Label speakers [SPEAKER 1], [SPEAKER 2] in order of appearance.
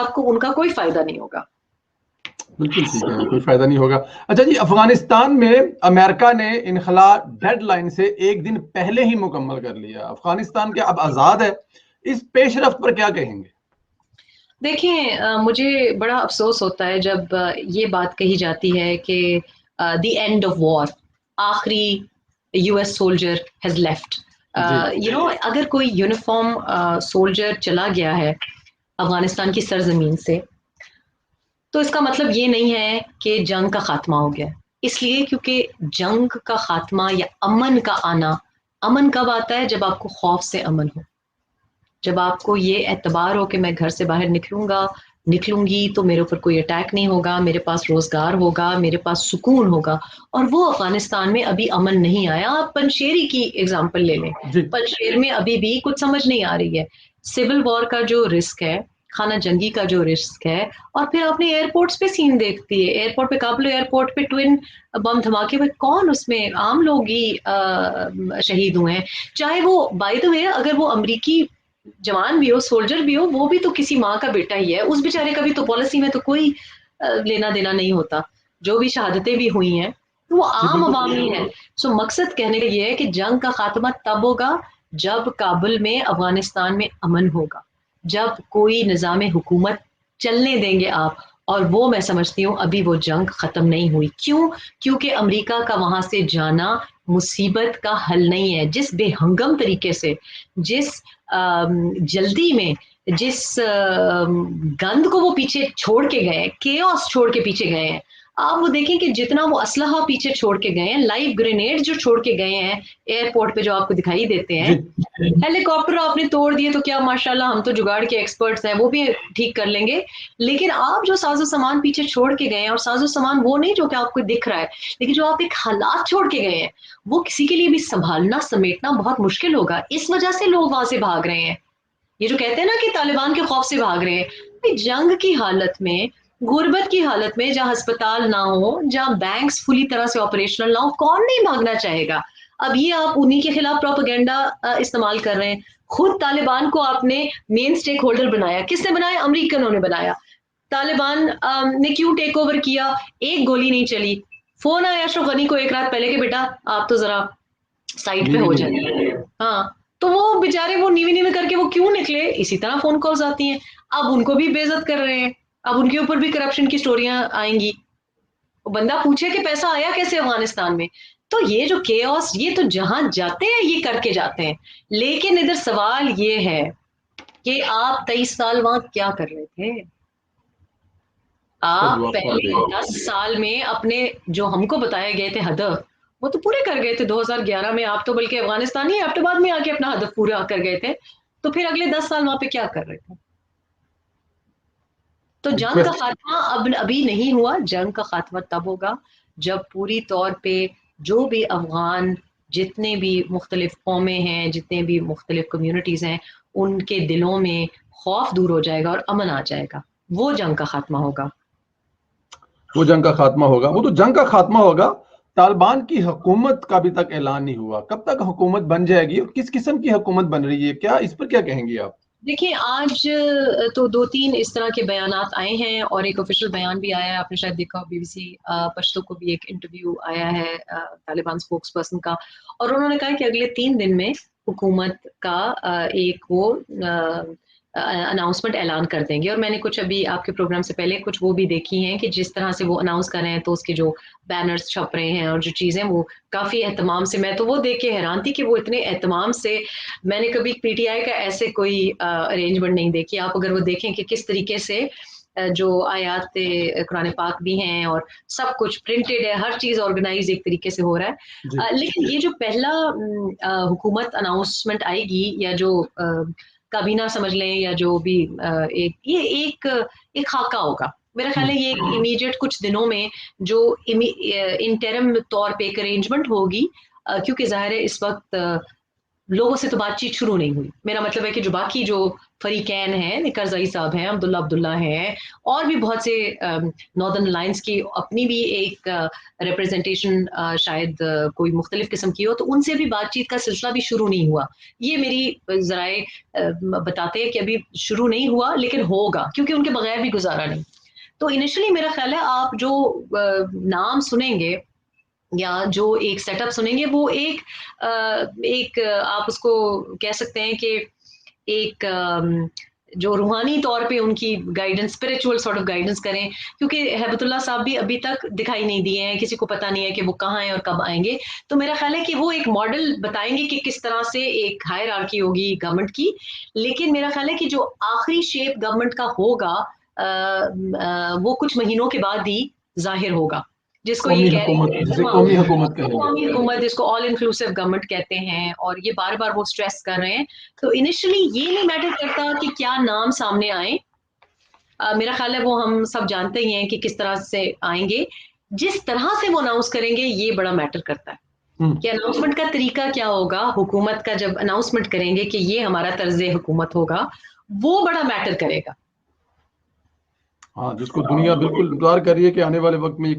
[SPEAKER 1] आपको उनका कोई फायदा नहीं होगा।
[SPEAKER 2] बिल्कुल ठीक है, कोई फायदा नहीं होगा। अच्छा जी, अफगानिस्तान में अमेरिका ने इनखला डेडलाइन से एक दिन पहले ही मुकम्मल कर लिया। अफगानिस्तान क्या अब आजाद है? इस पेशरफ्त पर क्या कहेंगे?
[SPEAKER 1] देखिए, मुझे बड़ा अफसोस होता है जब ये बात कही जाती है कि द एंड ऑफ वॉर, आखिरी यूएस सोल्जर हैज लेफ्ट।
[SPEAKER 2] जी
[SPEAKER 1] अगर कोई यूनिफॉर्म सोल्जर चला गया है अफगानिस्तान की सरजमीन से, तो इसका मतलब ये नहीं है कि जंग का खात्मा हो गया। इसलिए क्योंकि जंग का खात्मा या अमन का आना, अमन कब आता है? जब आपको खौफ से अमन हो, जब आपको ये एतबार हो कि मैं घर से बाहर निकलूंगी तो मेरे ऊपर कोई अटैक नहीं होगा, मेरे पास रोजगार होगा, मेरे पास सुकून होगा। और वो अफगानिस्तान में अभी अमन नहीं आया। आप पंशेरी की एग्जांपल ले लें,
[SPEAKER 2] जी
[SPEAKER 1] पंशेर में अभी भी कुछ समझ नहीं आ रही है। सिविल वॉर का जो रिस्क है, खाना जंगी का जो रिस्क है, और फिर आपने एयरपोर्ट्स पे सीन देखती है, एयरपोर्ट पे, काबुल एयरपोर्ट पे ट्विन बम धमाके में कौन, उसमें आम लोग ही शहीद हुए हैं। चाहे वो, बाय द वे, अगर वो अमरीकी जवान भी हो, सोल्जर भी हो, वो भी तो किसी माँ का बेटा ही है। उस बेचारे का भी तो पॉलिसी में तो कोई लेना देना नहीं होता। जो भी शहादतें भी हुई हैं तो वो
[SPEAKER 2] जी
[SPEAKER 1] आम
[SPEAKER 2] बिल्कुल।
[SPEAKER 1] अवामी है। सो मकसद कहने का ये है कि जंग का खात्मा तब होगा जब काबुल में, अफगानिस्तान में अमन होगा, जब कोई निज़ाम हुकूमत चलने देंगे आप। और वो मैं समझती हूँ अभी वो जंग खत्म नहीं हुई। क्यों? क्योंकि अमेरिका का वहां से जाना मुसीबत का हल नहीं है। जिस बेहंगम तरीके से, जिस जल्दी में, जिस गंद को वो पीछे छोड़ के गए, केओस छोड़ के पीछे गए हैं। आप वो देखें कि जितना वो असलहा पीछे छोड़ के गए हैं, लाइव ग्रेनेड जो छोड़ के गए हैं एयरपोर्ट पे, जो आपको दिखाई देते हैं,
[SPEAKER 2] जी
[SPEAKER 1] हेलीकॉप्टर आपने तोड़ दिए तो क्या माशाल्लाह, हम तो जुगाड़ के एक्सपर्ट्स हैं, वो भी ठीक कर लेंगे। लेकिन आप जो साजो सामान पीछे छोड़ के गए हैं, और साजो सामान वो नहीं जो कि आपको दिख रहा है, लेकिन जो आप एक हालात छोड़ के गए हैं, वो किसी के लिए भी संभालना, समेटना बहुत मुश्किल होगा। इस वजह से लोग वहां से भाग रहे हैं। ये जो कहते हैं ना कि तालिबान के खौफ से भाग रहे हैं, भाई जंग की हालत में, गुर्बत की हालत में, जहां अस्पताल ना हो, जहां बैंक्स पूरी तरह से ऑपरेशनल ना हो, कौन नहीं भागना चाहेगा? अब ये आप उन्हीं के खिलाफ प्रोपेगेंडा इस्तेमाल कर रहे हैं। खुद तालिबान को आपने मेन स्टेक होल्डर बनाया। किसने बनाया? अमरीकनों ने बनाया। तालिबान ने क्यों टेक ओवर किया? एक गोली नहीं चली। फोन आया अशरफ गनी को एक रात पहले कि बेटा आप तो जरा साइट पे
[SPEAKER 2] नीवी
[SPEAKER 1] हो
[SPEAKER 2] नीवी।
[SPEAKER 1] जाए। हाँ, तो वो बेचारे वो नीवी नीवी करके वो क्यों निकले? इसी तरह फोन कॉल्स आती हैं। अब उनको भी बेइज्जत कर रहे हैं, अब उनके ऊपर भी करप्शन की स्टोरियां आएंगी। वो बंदा पूछे कि पैसा आया कैसे अफगानिस्तान में? तो ये जो केओस, ये तो जहां जाते हैं ये करके जाते हैं। लेकिन इधर सवाल ये है कि आप 23 साल वहां क्या कर रहे थे?
[SPEAKER 2] इसका
[SPEAKER 1] आप
[SPEAKER 2] जवाब तो आ
[SPEAKER 1] पहले
[SPEAKER 2] जाएगा।
[SPEAKER 1] 10 साल में अपने जो हमको बताए गए थे हदफ, वो तो पूरे कर गए थे 2011 में। आप तो बल्कि अफगानिस्तान ही एबटाबाद में आके अपना हदफ पूरा कर गए थे। तो फिर अगले 10 साल वहां पे क्या कर रहे थे? तो जंग का
[SPEAKER 2] रिक्वेस्ट।
[SPEAKER 1] खात्मा अब अभी नहीं हुआ। जंग का खात्मा तब होगा जब पूरी तौर पे जो भी अफगान, जितने भी मुख्तलिफ कौमें हैं, जितने भी मुख्तलिफ कम्युनिटीज हैं, उनके दिलों में खौफ दूर हो जाएगा और अमन आ जाएगा। वो जंग का खात्मा होगा।
[SPEAKER 2] वो जंग का खात्मा होगा, वो तो जंग का खात्मा होगा। तालिबान की हुकूमत का अभी तक ऐलान नहीं हुआ, कब तक हुकूमत बन जाएगी और किस किस्म की हुकूमत बन रही है, क्या इस पर क्या कहेंगी आप?
[SPEAKER 1] देखिए, आज तो 2-3 इस तरह के बयानात आए हैं, और एक ऑफिशियल बयान भी आया है। आपने शायद देखा, बीबीसी पश्तो को भी एक इंटरव्यू आया है तालिबान स्पोक्स पर्सन का, और उन्होंने कहा कि अगले 3 दिन में हुकूमत का एक वो अनाउंसमेंट ऐलान कर देंगे। और मैंने कुछ अभी आपके प्रोग्राम से पहले कुछ वो भी देखी हैं कि जिस तरह से वो अनाउंस कर रहे हैं, तो उसके जो बैनर्स छप रहे हैं और जो चीज़ें, वो काफ़ी एहतमाम से, मैं तो वो देख के हैरान थी कि वो इतने एहतमाम से, मैंने कभी पीटीआई का ऐसे कोई अरेंजमेंट नहीं देखी। आप अगर वो देखें कि किस तरीके से जो आयात कुरान पाक भी हैं और सब कुछ प्रिंटेड है, हर चीज़ ऑर्गेनाइज एक तरीके से हो रहा
[SPEAKER 2] जी
[SPEAKER 1] है। लेकिन ये जो पहला हुकूमत अनाउंसमेंट आएगी, या जो काबीना समझ लें, या जो भी एक ये एक खाका होगा। मेरा ख्याल है ये इमीडिएट कुछ दिनों में जो इंटरम तौर पे एक अरेंजमेंट होगी, क्योंकि जाहिर है इस वक्त लोगों से तो बातचीत शुरू नहीं हुई। मेरा मतलब है कि जो बाकी जो फरीकैन हैं, करज़ई साहब हैं, अब्दुल्ला हैं, और भी बहुत से नॉर्दर्न अलायंस की अपनी भी एक रिप्रेजेंटेशन शायद कोई मुख्तलिफ किस्म की हो, तो उनसे भी बातचीत का सिलसिला भी शुरू नहीं हुआ। ये मेरी ज़राए बताते हैं कि अभी शुरू नहीं हुआ, लेकिन होगा, क्योंकि उनके बगैर भी गुजारा नहीं। तो इनिशियली मेरा ख्याल है आप जो नाम सुनेंगे या जो एक सेटअप सुनेंगे, वो एक आप उसको कह सकते हैं कि एक जो रूहानी तौर पे उनकी guidance, spiritual sort of guidance करें, क्योंकि हैबतुल्लाह साहब भी अभी तक दिखाई नहीं दिए हैं, किसी को पता नहीं है कि वो कहाँ हैं और कब आएंगे। तो मेरा ख्याल है कि वो एक मॉडल बताएंगे कि किस तरह से एक हायरार्की होगी गवर्नमेंट की, लेकिन मेरा ख्याल है कि जो आखिरी शेप गवर्नमेंट का होगा वो कुछ महीनों के बाद ही जाहिर होगा, जिसको ये
[SPEAKER 2] कौमी
[SPEAKER 1] कह
[SPEAKER 2] हुकूमत,
[SPEAKER 1] रहे
[SPEAKER 2] जिसे
[SPEAKER 1] हैं,
[SPEAKER 2] कौमी हुकूमत कहेंगे।
[SPEAKER 1] कौमी हुकूमत, जिसको ऑल इंक्लूसिव गवर्नमेंट कहते हैं, और ये बार बार वो स्ट्रेस कर रहे हैं। तो इनिशियली ये नहीं मैटर करता कि क्या नाम सामने आए, मेरा ख्याल है वो हम सब जानते ही हैं कि किस तरह से आएंगे, जिस तरह से वो अनाउंस करेंगे ये बड़ा मैटर करता है कि अनाउंसमेंट का तरीका क्या होगा। हुकूमत का जब अनाउंसमेंट करेंगे कि ये हमारा तर्ज हुकूमत होगा, वो बड़ा मैटर करेगा।
[SPEAKER 2] हाँ, जिसको दुनिया बिल्कुल इंतजार कर रही है कि आने वाले वक्त में ये